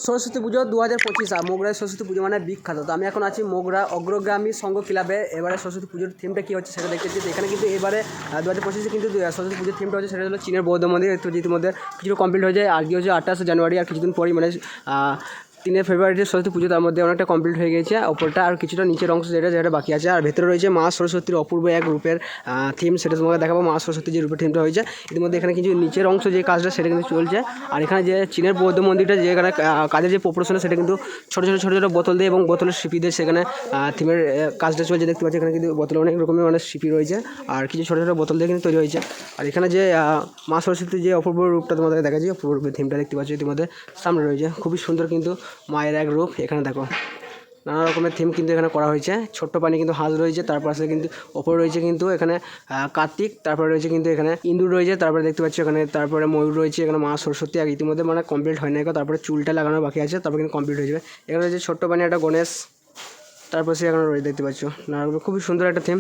সরস্বতী পুজো 2025 মোগরায় সরস্বতী পুজো মানে বিখ্যাত। তো আমি এখন আছি মোগরা অগ্রগামী সংঘ ক্লাবে। এবারে সরস্বতী পুজোর থিমটা কী হচ্ছে সেটা দেখতে পাচ্ছি। এখানে কিন্তু এবারে 2025 কিন্তু সরস্বতী পুজোর থিমটা হচ্ছে সেটা হলো চীনের বৌদ্ধ মন্দির। তো ইতিমধ্যে কিছু কমপ্লিট হয়ে যায়। আজকে হচ্ছে 28 জানুয়ারি, আর কিছুদিন পরই মানে 3 ফেব্রুয়ারিতে সরস্বতী পুজো, তার মধ্যে অনেকটা কমপ্লিট হয়ে গেছে ওপরটা, আর কিছুটা নিচের অংশ যেটা বাকি আছে। আর ভেতরে রয়েছে মা সরস্বতীর অপূর্ব এক রূপের থিম, সেটা তোমাকে দেখাবো। মা সরস্বতীর যে রূপের থিমটা হয়েছে ইতিমধ্যে এখানে কিছু নিচের অংশ যে কাজটা সেটা কিন্তু চলছে। আর এখানে যে চীনের বৌদ্ধ মন্দিরটা যেখানে কাজের যে প্রপোর্শন সেটা কিন্তু ছোটো ছোটো বোতল দিয়ে এবং বোতলের শিপি দিয়ে সেখানে থিমের কাজটা চলছে দেখতে পাচ্ছি। এখানে কিন্তু বোতলে অনেক রকমের অনেক শিপি রয়েছে আর কিছু ছোটো ছোটো বোতল দিয়ে কিন্তু তৈরি হয়েছে। আর এখানে যে মা সরস্বতীর যে অপূর্ব রূপটা তোমাদের দেখাচ্ছি, অপূর্ব থিমটা দেখতে পাচ্ছি ইতিমধ্যে সামনে রয়েছে। খুবই সুন্দর কিন্তু মায়ের এক রূপ। এখানে দেখো নানা রকমের থিম কিন্তু এখানে করা হয়েছে। ছোট্ট পানি কিন্তু হাঁস রয়েছে, তারপর আসলে কিন্তু ওপরে রয়েছে কিন্তু এখানে কার্তিক, তারপরে রয়েছে কিন্তু এখানে ইন্দুর রয়েছে, তারপরে দেখতে পাচ্ছি এখানে তারপরে ময়ূর রয়েছে, এখানে মা সরস্বতী। আর ইতিমধ্যে মানে কমপ্লিট হয় না, তারপরে চুলটা লাগানো বাকি আছে, তারপরে কিন্তু কমপ্লিট হয়ে যাবে। এখানে রয়েছে ছোট্ট পানি একটা গণেশ, তারপর সে এখানে রয়েছে দেখতে পাচ্ছ নানা রকমের খুবই সুন্দর একটা থিম।